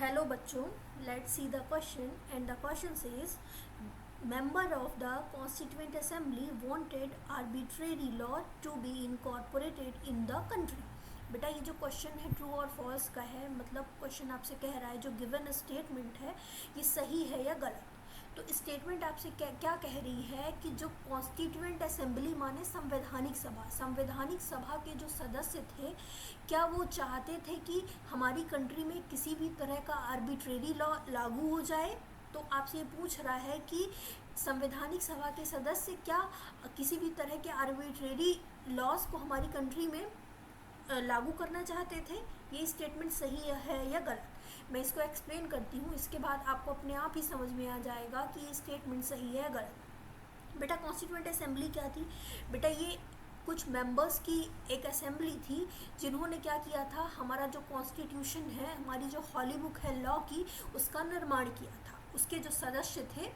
Hello बच्चों, let's see the question and the question says member of the Constituent Assembly wanted arbitrary law to be incorporated in the country। बेटा ये जो question है true और false का है, मतलब क्वेश्चन आपसे कह रहा है जो गिवन स्टेटमेंट है ये सही है या गलत। तो स्टेटमेंट आपसे क्या कह रही है कि जो कॉन्स्टिट्यूएंट असेंबली माने संवैधानिक सभा के जो सदस्य थे, क्या वो चाहते थे कि हमारी कंट्री में किसी भी तरह का आर्बिट्रेरी लॉ लागू हो जाए। तो आपसे ये पूछ रहा है कि संवैधानिक सभा के सदस्य क्या किसी भी तरह के आर्बिट्रेरी लॉज को हमारी कंट्री में लागू करना चाहते थे। ये स्टेटमेंट सही है या गलत, मैं इसको एक्सप्लेन करती हूँ, इसके बाद आपको अपने आप ही समझ में आ जाएगा कि ये स्टेटमेंट सही है या गलत। बेटा कॉन्स्टिट्यूएंट असेंबली क्या थी? बेटा ये कुछ मेंबर्स की एक असेंबली थी जिन्होंने क्या किया था, हमारा जो कॉन्स्टिट्यूशन है, हमारी जो हॉली बुक है लॉ की, उसका निर्माण किया था। उसके जो सदस्य थे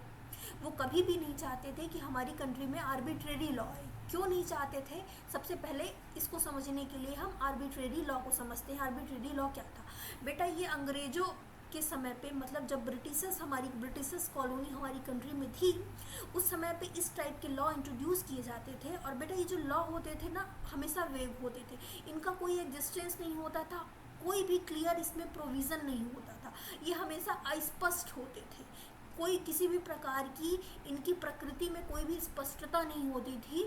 वो कभी भी नहीं चाहते थे कि हमारी कंट्री में आर्बिट्रेरी लॉ है। क्यों नहीं चाहते थे? सबसे पहले इसको समझने के लिए हम आर्बिट्रेरी लॉ को समझते हैं। आर्बिट्रेरी लॉ क्या था? बेटा ये अंग्रेजों के समय पे, मतलब जब ब्रिटिशर्स कॉलोनी हमारी कंट्री में थी, उस समय पे इस टाइप के लॉ इंट्रोड्यूस किए जाते थे। और बेटा ये जो लॉ होते थे ना, हमेशा वेग होते थे, इनका कोई एग्जिस्टेंस नहीं होता था, कोई भी क्लियर इसमें प्रोविज़न नहीं होता था, ये हमेशा अस्पष्ट होते थे, कोई किसी भी प्रकार की इनकी प्रकृति में कोई भी स्पष्टता नहीं होती थी,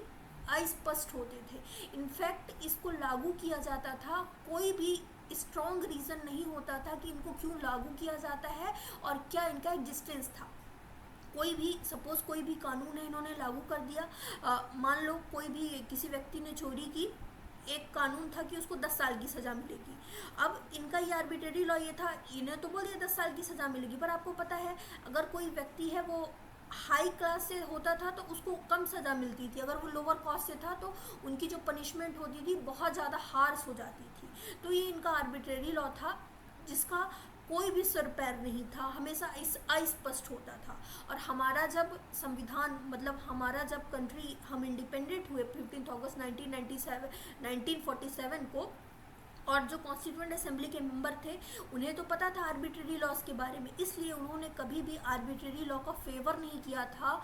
अस्पष्ट होते थे। इनफैक्ट इसको लागू किया जाता था, कोई भी स्ट्रॉन्ग रीज़न नहीं होता था कि इनको क्यों लागू किया जाता है और क्या इनका एग्जिस्टेंस था। कोई भी सपोज़ कोई भी कानून है इन्होंने लागू कर दिया, मान लो कोई भी किसी व्यक्ति ने चोरी की, एक कानून था कि उसको 10 साल की सज़ा मिलेगी। अब इनका ये आर्बिट्रेरी लॉ ये था, इन्हें तो बोल दिया 10 साल की सज़ा मिलेगी, पर आपको पता है अगर कोई व्यक्ति है वो हाई क्लास से होता था तो उसको कम सज़ा मिलती थी, अगर वो लोअर कास्ट से था तो उनकी जो पनिशमेंट होती थी बहुत ज़्यादा हार्श हो जाती थी। तो ये इनका आर्बिट्रेरी लॉ था जिसका कोई भी सिर पैर नहीं था, हमेशा अस्पष्ट होता था। और हमारा जब संविधान, मतलब हमारा जब कंट्री हम इंडिपेंडेंट हुए 15 अगस्त 1947 को, और जो कॉन्स्टिट्यूएंट असेंबली के मेंबर थे उन्हें तो पता था आर्बिट्रेरी लॉज के बारे में, इसलिए उन्होंने कभी भी आर्बिट्रेरी लॉ का फेवर नहीं किया था।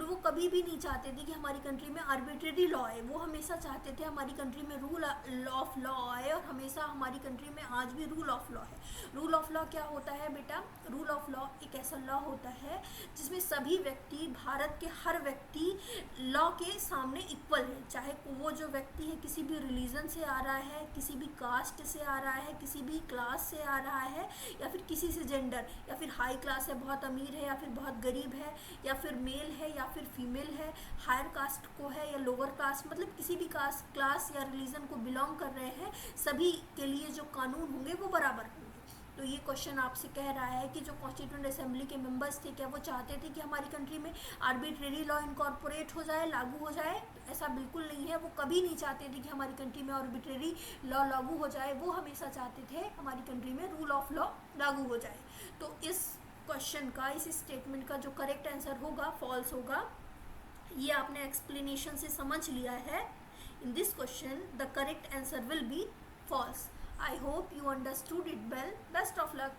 वो कभी भी नहीं चाहते थे कि हमारी कंट्री में आर्बिट्रेरी लॉ आए, वो हमेशा चाहते थे हमारी कंट्री में रूल ऑफ लॉ आए, और हमेशा हमारी कंट्री में आज भी रूल ऑफ लॉ है। रूल ऑफ लॉ क्या होता है बेटा? रूल ऑफ लॉ एक ऐसा लॉ होता है जिसमें सभी व्यक्ति, भारत के हर व्यक्ति लॉ के सामने इक्वल है, चाहे वो जो व्यक्ति है किसी भी रिलीजन से आ रहा है, किसी भी कास्ट से आ रहा है, किसी भी क्लास से आ रहा है, या फिर किसी से जेंडर, या फिर हाई क्लास है, बहुत अमीर है, या फिर बहुत गरीब है, या फिर मेल है या फिर फीमेल है, हायर कास्ट को है या लोअर कास्ट, मतलब किसी भी कास्ट, क्लास या रिलीजन को बिलोंग कर रहे हैं, सभी के लिए जो कानून होंगे वो बराबर होंगे। तो ये क्वेश्चन आपसे कह रहा है कि जो कॉन्स्टिट्यूएंट असेंबली के मेंबर्स थे क्या वो चाहते थे कि हमारी कंट्री में आर्बिट्रेरी लॉ इनकॉर्पोरेट हो जाए, लागू हो जाए? तो ऐसा बिल्कुल नहीं है, वो कभी नहीं चाहते थे कि हमारी कंट्री में आर्बिट्रेरी लॉ लागू हो जाए, वो हमेशा चाहते थे हमारी कंट्री में रूल ऑफ लॉ लागू हो जाए। तो इस क्वेश्चन का, इस स्टेटमेंट का जो करेक्ट आंसर होगा फॉल्स होगा। ये आपने एक्सप्लेनेशन से समझ लिया है। In this question the correct answer will be false. I hope you understood it well. Best of luck.